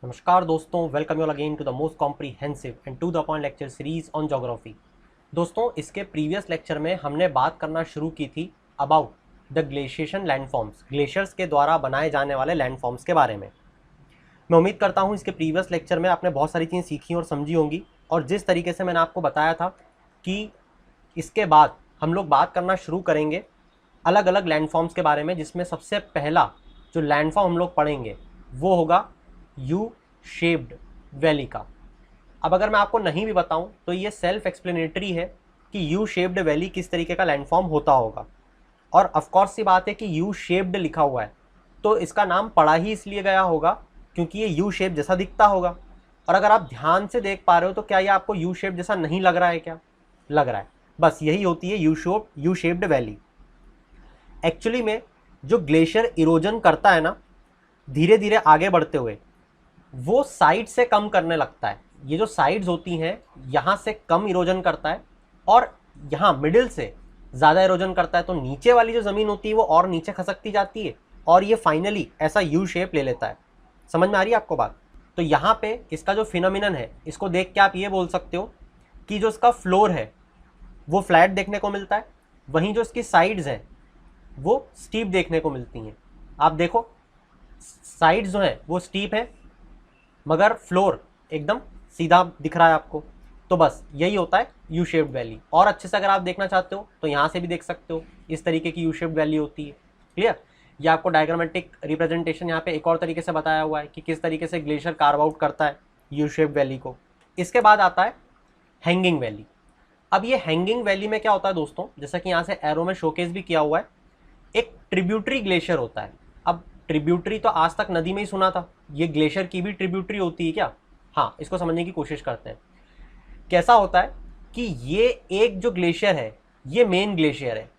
नमस्कार दोस्तों, welcome you all again to the most comprehensive and to the point lecture series on geography. दोस्तों, इसके previous lecture में हमने बात करना शुरू की थी about the glaciation landforms, glaciers के द्वारा बनाए जाने वाले लैंडफॉर्म्स के बारे में। मैं उम्मीद करता हूँ इसके प्रीवियस लेक्चर में आपने बहुत सारी चीज़ें सीखी और समझी होंगी, और जिस तरीके से मैंने आपको बताया था कि इसके बाद हम लोग बात करना शुरू करेंगे अलग अलग लैंडफॉर्म्स के बारे में, जिसमें सबसे पहला जो लैंडफॉर्म हम लोग पढ़ेंगे वो होगा यू शेप्ड वैली का। अब अगर मैं आपको नहीं भी बताऊं तो ये सेल्फ एक्सप्लेनेटरी है कि यू शेप्ड वैली किस तरीके का लैंडफॉर्म होता होगा। और ऑफकोर्स सी बात है कि यू शेप्ड लिखा हुआ है तो इसका नाम पड़ा ही इसलिए गया होगा क्योंकि ये यू शेप जैसा दिखता होगा। और अगर आप ध्यान से देख पा रहे हो तो क्या ये आपको यू शेप जैसा नहीं लग रहा है? क्या लग रहा है? बस यही होती है यू शेप्ड वैली। एक्चुअली में जो ग्लेशियर इरोजन करता है ना, धीरे धीरे आगे बढ़ते हुए वो साइड से कम करने लगता है। ये जो साइड्स होती हैं यहाँ से कम इरोजन करता है और यहाँ मिडिल से ज़्यादा इरोजन करता है, तो नीचे वाली जो ज़मीन होती है वो और नीचे खसकती जाती है और ये फाइनली ऐसा यू शेप ले लेता है। समझ में आ रही है आपको बात? तो यहाँ पे इसका जो फिनोमिनन है, इसको देख के आप ये बोल सकते हो कि जो इसका फ्लोर है वो फ्लैट देखने को मिलता है, वहीं जो इसकी साइड्स हैं वो स्टीप देखने को मिलती हैं। आप देखो, साइड्स जो है वो स्टीप है मगर फ्लोर एकदम सीधा दिख रहा है आपको। तो बस यही होता है यू शेप्ड वैली। और अच्छे से अगर आप देखना चाहते हो तो यहाँ से भी देख सकते हो, इस तरीके की यू शेप्ड वैली होती है। क्लियर? ये आपको डायग्रामेटिक रिप्रेजेंटेशन यहाँ पे एक और तरीके से बताया हुआ है कि किस तरीके से ग्लेशियर कार्व आउट करता है यू शेप्ड वैली को। इसके बाद आता है हैंगिंग वैली। अब ये हैंगिंग वैली में क्या होता है दोस्तों, जैसा कि यहाँ से एरो में शोकेस भी किया हुआ है, एक ट्रिब्यूटरी ग्लेशियर होता है। अब ट्रिब्यूटरी तो आज तक नदी में ही सुना था, ये ग्लेशियर की भी ट्रिब्यूटरी होती है क्या? हाँ, इसको समझने की कोशिश करते हैं। कैसा होता है कि ये एक जो ग्लेशियर है ये मेन ग्लेशियर है।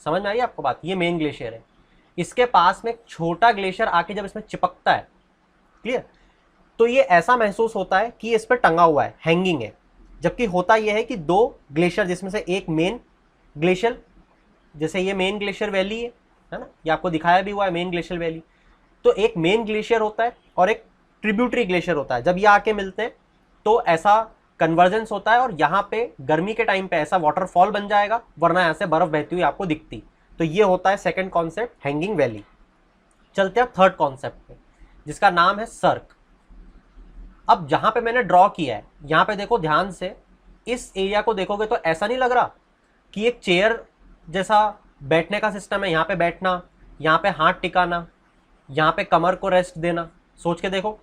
समझ में आई आपको बात? ये मेन ग्लेशियर है, इसके पास में एक छोटा ग्लेशियर आके जब इसमें चिपकता है, क्लियर, तो ये ऐसा महसूस होता है कि इस पर टंगा हुआ है, हैंगिंग है। जबकि होता यह है कि दो ग्लेशियर, जिसमें से एक मेन ग्लेशियर, जैसे ये मेन ग्लेशियर वैली है ना, ये आपको दिखाया भी हुआ है मेन ग्लेशियर वैली, तो एक मेन ग्लेशियर होता है और एक ट्रिब्यूटरी ग्लेशियर होता है। जब ये आके मिलते हैं तो ऐसा कन्वर्जेंस होता है और यहाँ पे गर्मी के टाइम पे ऐसा वाटरफॉल बन जाएगा, वरना यहाँ से बर्फ बहती हुई आपको दिखती। तो ये होता है सेकंड कॉन्सेप्ट, हैंगिंग वैली। चलते हैं थर्ड कॉन्सेप्ट पे, जिसका नाम है सर्क। अब जहां पे मैंने ड्रॉ किया है, यहाँ पे देखो ध्यान से, इस एरिया को देखोगे तो ऐसा नहीं लग रहा कि एक चेयर जैसा बैठने का सिस्टम है, यहाँ पे बैठना, यहाँ पे हाथ टिकाना, यहाँ पे कमर को रेस्ट देना। सोच के देखो,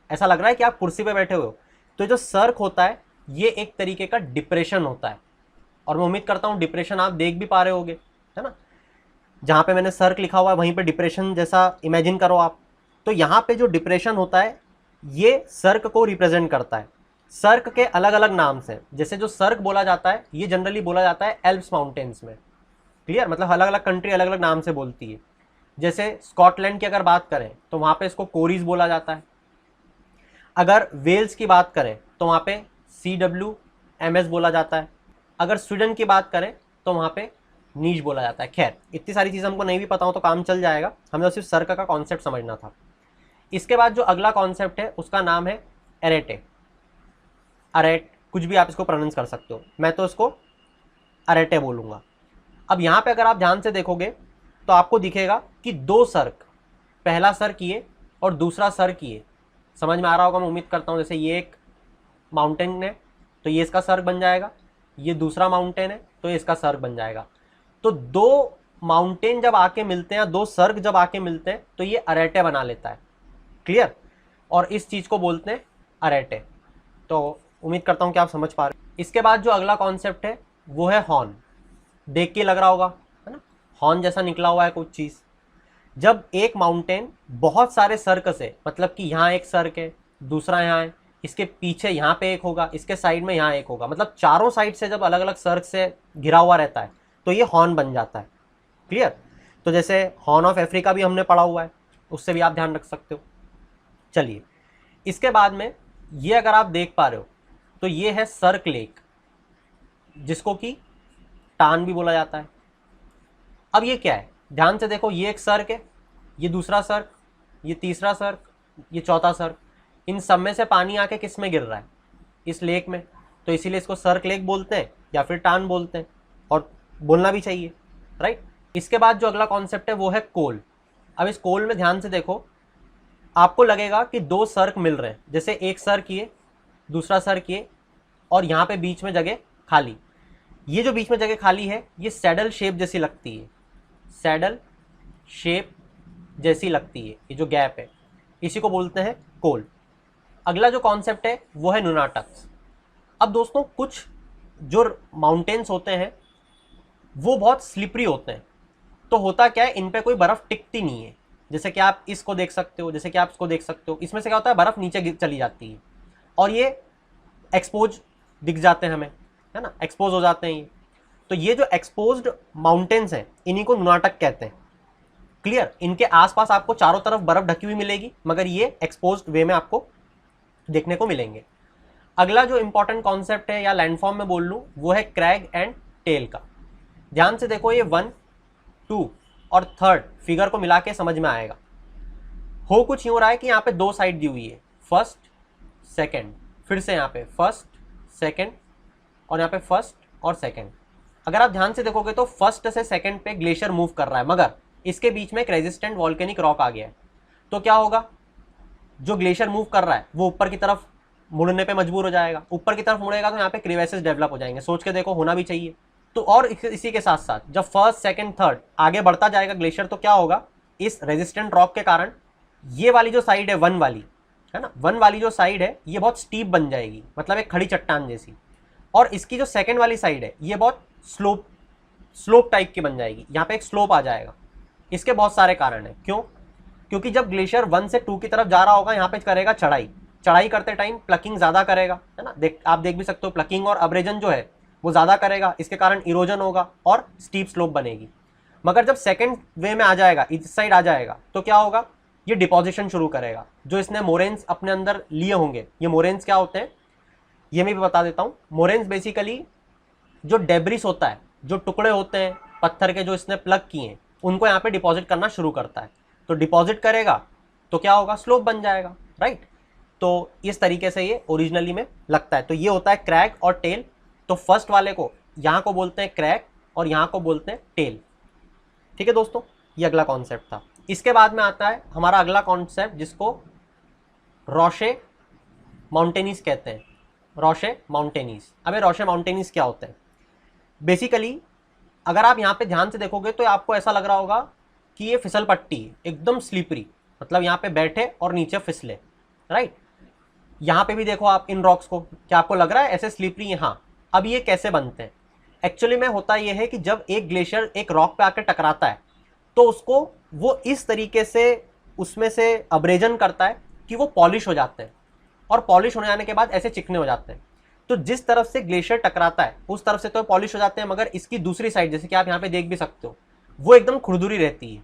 ऐसा लग रहा है कि आप कुर्सी पे बैठे हुए हो। तो जो सर्क होता है ये एक तरीके का डिप्रेशन होता है, और मैं उम्मीद करता हूँ डिप्रेशन आप देख भी पा रहे होगे, है ना? जहाँ पे मैंने सर्क लिखा हुआ है वहीं पे डिप्रेशन जैसा इमेजिन करो आप। तो यहाँ पे जो डिप्रेशन होता है ये सर्क को रिप्रेजेंट करता है। सर्क के अलग अलग नाम से, जैसे जो सर्क बोला जाता है ये जनरली बोला जाता है एल्प्स माउंटेन्स में। क्लियर? मतलब अलग अलग कंट्री अलग अलग नाम से बोलती है। जैसे स्कॉटलैंड की अगर बात करें तो वहाँ पे इसको कोरीज बोला जाता है। अगर वेल्स की बात करें तो वहाँ पे CWMS बोला जाता है। अगर स्वीडन की बात करें तो वहाँ पे नीज बोला जाता है। खैर, इतनी सारी चीज़ हमको नहीं भी पता हो तो काम चल जाएगा, हमें तो सिर्फ सर्क का कॉन्सेप्ट समझना था। इसके बाद जो अगला कॉन्सेप्ट है उसका नाम है एरेटे। अरेट, कुछ भी आप इसको प्रोनाउंस कर सकते हो, मैं तो इसको अरेटे बोलूँगा। अब यहाँ पे अगर आप ध्यान से देखोगे तो आपको दिखेगा कि दो सर्क, पहला सर्क ये और दूसरा सर्क ये। समझ में आ रहा होगा मैं उम्मीद करता हूँ। जैसे ये एक माउंटेन है तो ये इसका सर्क बन जाएगा, ये दूसरा माउंटेन है तो ये इसका सर्क बन जाएगा। तो दो माउंटेन जब आके मिलते हैं, दो सर्क जब आके मिलते हैं तो ये अरेटे बना लेता है। क्लियर? और इस चीज़ को बोलते हैं अरेटे। तो उम्मीद करता हूँ कि आप समझ पा रहे हैं। इसके बाद जो अगला कॉन्सेप्ट है वो है हॉर्न। देख के लग रहा होगा, है ना, हॉर्न जैसा निकला हुआ है कुछ चीज़। जब एक माउंटेन बहुत सारे सर्क से, मतलब कि यहाँ एक सर्क है, दूसरा यहाँ है, इसके पीछे यहाँ पे एक होगा, इसके साइड में यहाँ एक होगा, मतलब चारों साइड से जब अलग अलग सर्क से घिरा हुआ रहता है तो ये हॉर्न बन जाता है। क्लियर? तो जैसे हॉर्न ऑफ अफ्रीका भी हमने पढ़ा हुआ है, उससे भी आप ध्यान रख सकते हो। चलिए, इसके बाद में ये अगर आप देख पा रहे हो तो ये है सर्क लेक, जिसको कि टान भी बोला जाता है। अब ये क्या है? ध्यान से देखो, ये एक सर्क है, ये दूसरा सर्क, ये तीसरा सर्क, ये चौथा सर्क। इन सब में से पानी आके किस में गिर रहा है, इस लेक में, तो इसीलिए इसको सर्क लेक बोलते हैं या फिर टान बोलते हैं, और बोलना भी चाहिए, राइट। इसके बाद जो अगला कॉन्सेप्ट है वो है कोल। अब इस कोल में ध्यान से देखो, आपको लगेगा कि दो सर्क मिल रहे हैं, जैसे एक सर्क ये, दूसरा सर्क ये, और यहाँ पे बीच में जगह खाली। ये जो बीच में जगह खाली है ये सैडल शेप जैसी लगती है, सैडल शेप जैसी लगती है, ये जो गैप है इसी को बोलते हैं कोल। अगला जो कॉन्सेप्ट है वो है नुनाटक्स। अब दोस्तों कुछ जो माउंटेन्स होते हैं वो बहुत स्लिपरी होते हैं, तो होता क्या है, इन पे कोई बर्फ़ टिकती नहीं है। जैसे कि आप इसको देख सकते हो, जैसे कि आप इसको देख सकते हो, इसमें से क्या होता है, बर्फ़ नीचे चली जाती है और ये एक्सपोज दिख जाते हैं हमें, है ना, एक्सपोज हो जाते हैं ये। तो ये जो एक्सपोज्ड माउंटेन्स हैं इन्हीं को नुनाटक कहते हैं। क्लियर, इनके आसपास आपको चारों तरफ बर्फ़ ढकी हुई मिलेगी, मगर ये एक्सपोज्ड वे में आपको देखने को मिलेंगे। अगला जो इंपॉर्टेंट कॉन्सेप्ट है, या लैंडफॉर्म में बोल लूँ, वो है क्रैग एंड टेल का। ध्यान से देखो, ये 1, 2 और 3 फिगर को मिला के समझ में आएगा। हो कुछ यूँ रहा है कि यहाँ पे दो साइड दी हुई है, फर्स्ट सेकंड, फिर से यहाँ पे फर्स्ट सेकंड और यहाँ पे फर्स्ट और सेकंड। अगर आप ध्यान से देखोगे तो फर्स्ट से सेकंड पे ग्लेशियर मूव कर रहा है, मगर इसके बीच में एक रेजिस्टेंट वॉल्केनिक रॉक आ गया है। तो क्या होगा, जो ग्लेशियर मूव कर रहा है वो ऊपर की तरफ मुड़ने पे मजबूर हो जाएगा। ऊपर की तरफ मुड़ेगा तो यहाँ पे क्रिवेसेस डेवलप हो जाएंगे। सोच के देखो, होना भी चाहिए। तो और इसी के साथ साथ जब फर्स्ट सेकंड थर्ड आगे बढ़ता जाएगा ग्लेशियर, तो क्या होगा, इस रेजिस्टेंट रॉक के कारण ये वाली जो साइड है, 1 वाली, है ना, 1 वाली जो साइड है ये बहुत स्टीप बन जाएगी, मतलब एक खड़ी चट्टान जैसी। और इसकी जो सेकंड वाली साइड है ये बहुत स्लोप टाइप की बन जाएगी, यहाँ पे एक स्लोप आ जाएगा। इसके बहुत सारे कारण हैं। क्यों? क्योंकि जब ग्लेशियर 1 से 2 की तरफ जा रहा होगा, यहाँ पे करेगा चढ़ाई करते टाइम प्लकिंग ज़्यादा करेगा, है ना, आप देख भी सकते हो, प्लकिंग और अब्रेजन जो है वो ज़्यादा करेगा, इसके कारण इरोजन होगा और स्टीप स्लोप बनेगी। मगर जब सेकंड वे में आ जाएगा, इस साइड आ जाएगा, तो क्या होगा, ये डिपोजिशन शुरू करेगा। जो इसने मोरेन्स अपने अंदर लिए होंगे, ये मोरेन्स क्या होते हैं ये मैं भी बता देता हूँ। मोरेन्स बेसिकली जो डेब्रिस होता है, जो टुकड़े होते हैं पत्थर के जो इसने प्लग किए हैं, उनको यहाँ पे डिपॉजिट करना शुरू करता है। तो डिपॉजिट करेगा तो क्या होगा, स्लोप बन जाएगा, राइट। तो इस तरीके से ये ओरिजिनली में लगता है। तो ये होता है क्रैग और टेल। तो फर्स्ट वाले को यहाँ को बोलते हैं क्रैग और यहाँ को बोलते हैं टेल। ठीक है दोस्तों, ये अगला कॉन्सेप्ट था। इसके बाद में आता है हमारा अगला कॉन्सेप्ट, जिसको रोशे माउंटेनीज कहते हैं। रोशे माउंटेनीज। अबे रोशे माउंटेनीज क्या होते हैं? बेसिकली अगर आप यहाँ पे ध्यान से देखोगे तो आपको ऐसा लग रहा होगा कि ये फिसल पट्टी है, एकदम स्लिपरी, मतलब यहाँ पे बैठे और नीचे फिसले, राइट। यहाँ पे भी देखो आप इन रॉक्स को, क्या आपको लग रहा है ऐसे स्लिपरी है? हाँ। अब ये कैसे बनते हैं? एक्चुअली में होता ये है कि जब एक ग्लेशियर एक रॉक पे आकर टकराता है तो उसको वो इस तरीके से उसमें से अब्रेजन करता है कि वो पॉलिश हो जाते हैं, और पॉलिश होने जाने के बाद ऐसे चिकने हो जाते हैं। तो जिस तरफ से ग्लेशियर टकराता है उस तरफ से तो पॉलिश हो जाते हैं, मगर इसकी दूसरी साइड, जैसे कि आप यहाँ पे देख भी सकते हो, वो एकदम खुरदुरी रहती है।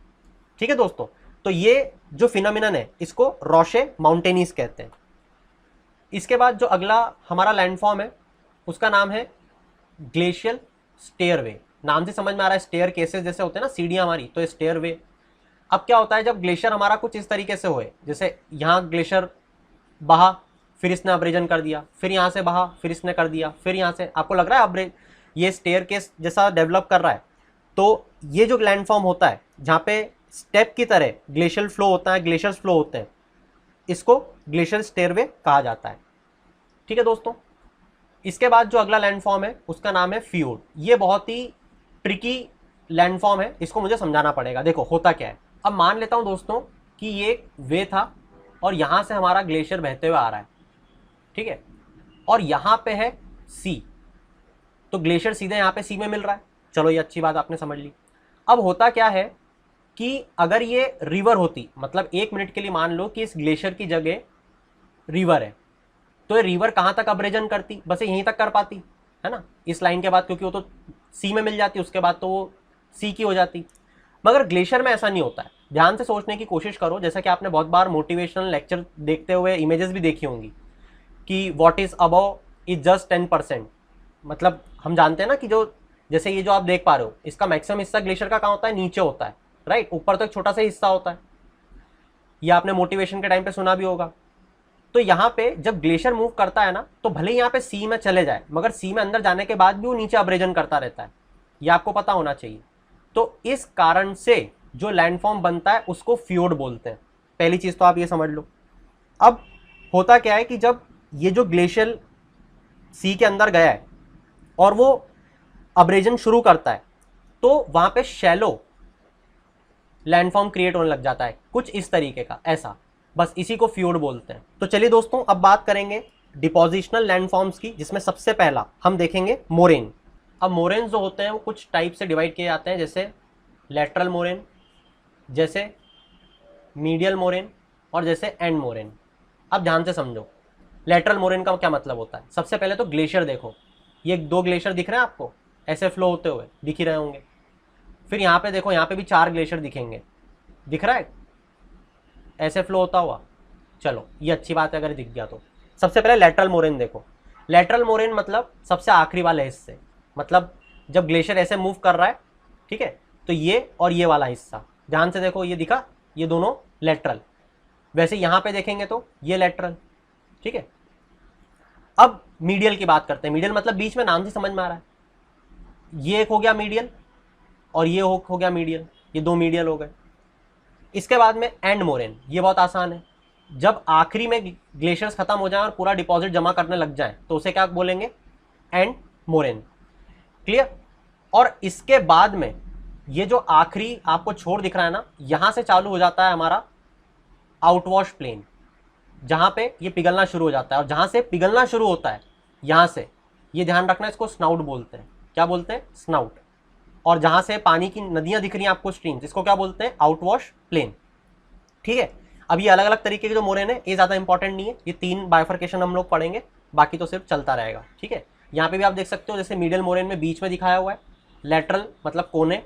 ठीक है दोस्तों, तो ये जो फिनोमिनन है इसको रोशे माउंटेनीज कहते हैं। इसके बाद जो अगला हमारा लैंडफॉर्म है उसका नाम है ग्लेशियल स्टेयरवे। नाम से समझ में आ रहा है, स्टेयर केसेस जैसे होते हैं ना, सीढ़ियाँ हमारी, तो स्टेयरवे। अब क्या होता है, जब ग्लेशियर हमारा कुछ इस तरीके से होए, जैसे यहाँ ग्लेशियर बहा, फिर इसने अब्रेजन कर दिया, फिर यहाँ से बहा, फिर इसने कर दिया, फिर यहाँ से, आपको लग रहा है ये स्टेयर केस जैसा डेवलप कर रहा है। तो ये जो लैंडफॉर्म होता है जहाँ पे स्टेप की तरह ग्लेशियल फ्लो होता है, ग्लेशियर्स फ्लो होते हैं, इसको ग्लेशियल स्टेयरवे कहा जाता है। ठीक है दोस्तों, इसके बाद जो अगला लैंडफॉर्म है उसका नाम है फ्यूड। ये बहुत ही ट्रिकी लैंडफॉर्म है, इसको मुझे समझाना पड़ेगा। देखो होता क्या है, अब मान लेता हूँ दोस्तों कि ये वे था और यहाँ से हमारा ग्लेशियर बहते हुए आ रहा है, ठीक है, और यहाँ पे है सी, तो ग्लेशियर सीधे यहाँ पे सी में मिल रहा है। चलो ये अच्छी बात आपने समझ ली। अब होता क्या है कि अगर ये रिवर होती, मतलब 1 मिनट के लिए मान लो कि इस ग्लेशियर की जगह रिवर है, तो ये रिवर कहाँ तक अब्रेजन करती, बस यहीं तक कर पाती है ना, इस लाइन के बाद, क्योंकि वो तो सी में मिल जाती, उसके बाद तो वो सी की हो जाती। मगर ग्लेशियर में ऐसा नहीं होता है। ध्यान से सोचने की कोशिश करो, जैसा कि आपने बहुत बार मोटिवेशनल लेक्चर देखते हुए इमेजेस भी देखी होंगी कि what is above is just 10%। मतलब हम जानते हैं ना कि जो, जैसे ये जो आप देख पा रहे हो, इसका मैक्सिमम हिस्सा ग्लेशियर का कहाँ होता है, नीचे होता है, राइट। ऊपर तो एक छोटा सा हिस्सा होता है, ये आपने मोटिवेशन के टाइम पे सुना भी होगा। तो यहाँ पे जब ग्लेशियर मूव करता है ना, तो भले ही यहाँ पे सी में चले जाए, मगर सी में अंदर जाने के बाद भी वो नीचे अब्रेजन करता रहता है, ये आपको पता होना चाहिए। तो इस कारण से जो लैंडफॉर्म बनता है उसको फ्योर्ड बोलते हैं। पहली चीज तो आप ये समझ लो। अब होता क्या है कि जब ये जो ग्लेशियर सी के अंदर गया है और वो अब्रेजन शुरू करता है, तो वहां पे शैलो लैंडफॉर्म क्रिएट होने लग जाता है, कुछ इस तरीके का, ऐसा, बस इसी को फ्योर्ड बोलते हैं। तो चलिए दोस्तों, अब बात करेंगे डिपोजिशनल लैंडफॉर्म्स की, जिसमें सबसे पहला हम देखेंगे मोरेन। अब मोरेन जो होते हैं वो कुछ टाइप से डिवाइड किए जाते हैं, जैसे लेटरल मोरेन, जैसे मीडियल मोरेन और जैसे एंड मोरेन। अब ध्यान से समझो लेटरल मोरेन का क्या मतलब होता है। सबसे पहले तो ग्लेशियर देखो, ये 2 ग्लेशियर दिख रहे हैं आपको, ऐसे फ्लो होते हुए दिख ही रहे होंगे। फिर यहाँ पे देखो, यहाँ पे भी 4 ग्लेशियर दिखेंगे, दिख रहा है ऐसे फ्लो होता हुआ। चलो ये अच्छी बात है अगर दिख गया तो। सबसे पहले लेटरल मोरेन देखो। लेटरल मोरेन मतलब सबसे आखिरी वाले हिस्से, मतलब जब ग्लेशियर ऐसे मूव कर रहा है, ठीक है, तो ये और ये वाला हिस्सा ध्यान से देखो, ये दिखा, ये दोनों लेटरल। वैसे यहाँ पे देखेंगे तो ये लेटरल, ठीक है। अब मीडियल की बात करते हैं। मीडियल मतलब बीच में, नाम से समझ में आ रहा है, ये एक हो गया मीडियल और ये हो गया मीडियल, ये 2 मीडियल हो गए। इसके बाद में एंड मोरेन, ये बहुत आसान है। जब आखिरी में ग्लेशियर्स खत्म हो जाए और पूरा डिपॉजिट जमा करने लग जाए तो उसे क्या बोलेंगे, एंड मोरेन। क्लियर। और इसके बाद में ये जो आखिरी आपको छोर दिख रहा है ना, यहां से चालू हो जाता है हमारा आउटवॉश प्लेन, जहां पे ये पिघलना शुरू हो जाता है। और जहां से पिघलना शुरू होता है, यहां से, ये ध्यान रखना, इसको स्नाउट बोलते हैं। क्या बोलते हैं, स्नाउट। और जहां से पानी की नदियां दिख रही हैं आपको, स्ट्रीम्स, इसको क्या बोलते हैं, आउटवॉश प्लेन। ठीक है। अब ये अलग अलग तरीके के जो मोरेन है, ये ज्यादा इंपॉर्टेंट नहीं है, ये 3 बाइफर्केशन हम लोग पढ़ेंगे, बाकी तो सिर्फ चलता रहेगा। ठीक है। यहाँ पे भी आप देख सकते हो, जैसे मीडियल मोरेन में बीच में दिखाया हुआ है, लेटरल मतलब कोने,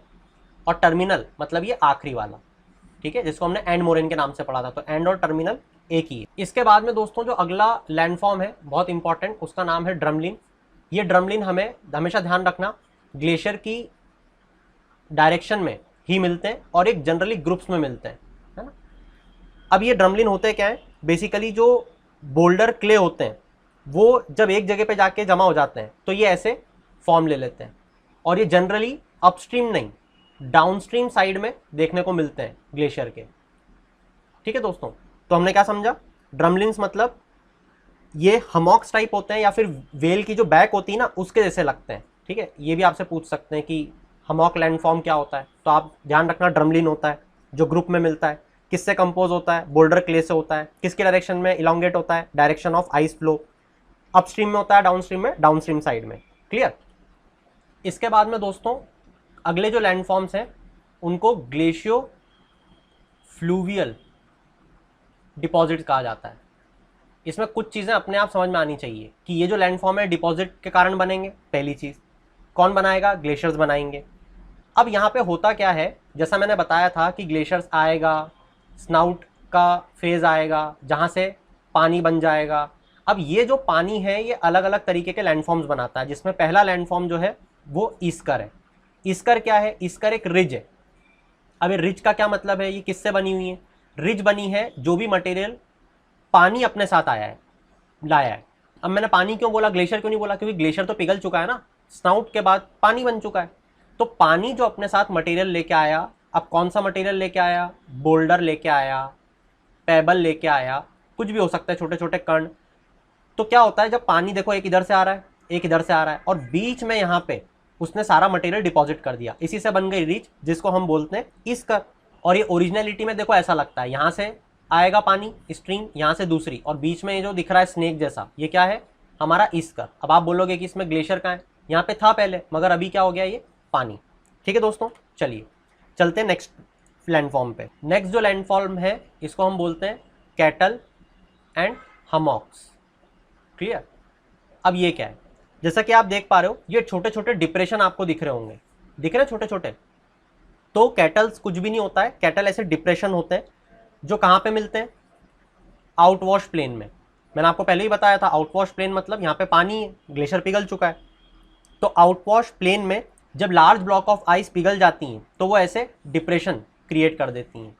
और टर्मिनल मतलब ये आखिरी वाला, ठीक है, जिसको हमने एंड मोरेन के नाम से पढ़ा था। तो एंड और टर्मिनल एक ही है। इसके बाद में दोस्तों जो अगला लैंडफॉर्म है बहुत इंपॉर्टेंट, उसका नाम है ड्रमलिन। ये ड्रमलिन हमें हमेशा ध्यान रखना, ग्लेशियर की डायरेक्शन में ही मिलते हैं और एक जनरली ग्रुप्स में मिलते हैं, है ना। अब ये ड्रमलिन होते क्या है, बेसिकली जो बोल्डर क्ले होते हैं वो जब एक जगह पे जाके जमा हो जाते हैं तो ये ऐसे फॉर्म ले लेते हैं, और ये जनरली अपस्ट्रीम नहीं, डाउनस्ट्रीम साइड में देखने को मिलते हैं ग्लेशियर के। ठीक है दोस्तों, तो हमने क्या समझा, ड्रमलिन्स मतलब ये हमॉक्स टाइप होते हैं, या फिर वेल की जो बैक होती है ना उसके जैसे लगते हैं। ठीक है, ये भी आपसे पूछ सकते हैं कि हमॉक लैंडफॉर्म क्या होता है, तो आप ध्यान रखना ड्रमलिन होता है, जो ग्रुप में मिलता है। किससे कंपोज होता है, बोल्डर क्ले से होता है। किसके डायरेक्शन में इलोंगेट होता है, direction of ice flow. Upstream में होता है, डाउनस्ट्रीम में, डाउनस्ट्रीम साइड में। क्लियर। इसके बाद में दोस्तों अगले जो लैंडफॉर्म्स हैं उनको ग्लेशियो फ्लूवियल डिपॉजिट कहा जाता है। इसमें कुछ चीज़ें अपने आप समझ में आनी चाहिए कि ये जो लैंडफॉर्म है डिपॉजिट के कारण बनेंगे। पहली चीज़, कौन बनाएगा, ग्लेशियर्स बनाएंगे। अब यहाँ पे होता क्या है, जैसा मैंने बताया था कि ग्लेशियर्स आएगा, स्नाउट का फेज आएगा जहाँ से पानी बन जाएगा। अब ये जो पानी है ये अलग अलग तरीके के लैंडफॉर्म्स बनाता है, जिसमें पहला लैंडफॉर्म जो है वो ईस्कर है। ईस्कर क्या है, ईस्कर एक रिज है। अब ये रिज का क्या मतलब है, ये किससे बनी हुई है, रिज बनी है जो भी मटेरियल पानी अपने साथ आया है, लाया है। अब मैंने पानी क्यों बोला, ग्लेशियर क्यों नहीं बोला, क्योंकि ग्लेशियर तो पिघल चुका है ना, स्नाउट के बाद पानी बन चुका है। तो पानी जो अपने साथ मटेरियल लेके आया, अब कौन सा मटेरियल लेके आया, बोल्डर लेके आया, पेबल लेके आया, कुछ भी हो सकता है, छोटे छोटे कण। तो क्या होता है, जब पानी देखो एक इधर से आ रहा है, एक इधर से आ रहा है, और बीच में यहाँ पे उसने सारा मटेरियल डिपॉजिट कर दिया, इसी से बन गई रिज, जिसको हम बोलते हैं ईस्कर। और ये ओरिजिनलिटी में देखो ऐसा लगता है, यहाँ से आएगा पानी स्ट्रीम, यहाँ से दूसरी, और बीच में ये जो दिख रहा है स्नेक जैसा, ये क्या है, हमारा ईस्कर। अब आप बोलोगे कि इसमें ग्लेशियर कहाँ है, यहाँ पे था पहले, मगर अभी क्या हो गया, ये पानी। ठीक है दोस्तों, चलिए चलते हैं नेक्स्ट लैंडफॉर्म पे। नेक्स्ट जो लैंडफॉर्म है इसको हम बोलते हैं कैटल एंड हमॉक्स। क्लियर। अब ये क्या है, जैसा कि आप देख पा रहे हो, ये छोटे छोटे डिप्रेशन आपको दिख रहे होंगे, दिख रहे हैं छोटे छोटे। तो कैटल्स कुछ भी नहीं होता है, कैटल ऐसे डिप्रेशन होते हैं जो कहाँ पे मिलते हैं, आउटवॉश प्लेन में। मैंने आपको पहले ही बताया था, आउटवॉश प्लेन मतलब यहाँ पे पानी है, ग्लेशियर पिघल चुका है। तो आउटवॉश प्लेन में जब लार्ज ब्लॉक ऑफ आइस पिघल जाती हैं तो वो ऐसे डिप्रेशन क्रिएट कर देती हैं।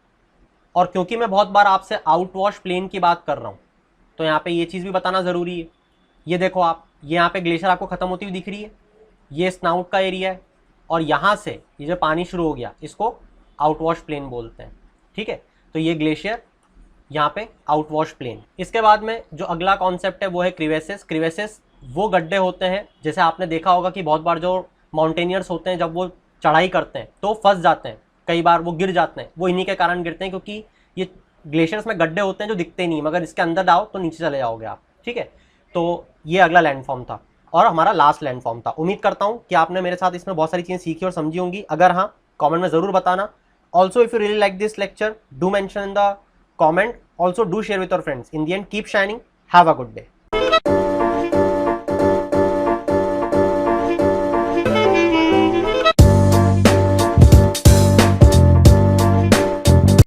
और क्योंकि मैं बहुत बार आपसे आउटवॉश प्लेन की बात कर रहा हूँ, तो यहाँ पे ये चीज़ भी बताना ज़रूरी है। ये देखो आप, ये यहाँ पे ग्लेशियर आपको ख़त्म होती हुई दिख रही है, ये स्नाउट का एरिया है, और यहाँ से ये जो पानी शुरू हो गया इसको आउटवॉश प्लेन बोलते हैं। ठीक है, तो ये ग्लेशियर यहाँ पे आउटवॉश प्लेन। इसके बाद में जो अगला कॉन्सेप्ट है वो है क्रिवेसेस। क्रिवेसेस वो गड्ढे होते हैं, जैसे आपने देखा होगा कि बहुत बार जो माउंटेनियर्स होते हैं जब वो चढ़ाई करते हैं तो फंस जाते हैं, कई बार वो गिर जाते हैं। वो इन्हीं के कारण गिरते हैं, क्योंकि ये ग्लेशियर्स में गड्ढे होते हैं जो दिखते नहीं, मगर इसके अंदर जाओ तो नीचे चले जाओगे आप। ठीक है, तो ये अगला लैंडफॉर्म था और हमारा लास्ट लैंडफॉर्म था। उम्मीद करता हूँ कि आपने मेरे साथ इसमें बहुत सारी चीज़ें सीखी और समझी होंगी। अगर हाँ, कमेंट में ज़रूर बताना। Also if you really like this lecture, do mention in the comment. Also do share with your friends. In the end, keep shining. Have a good day.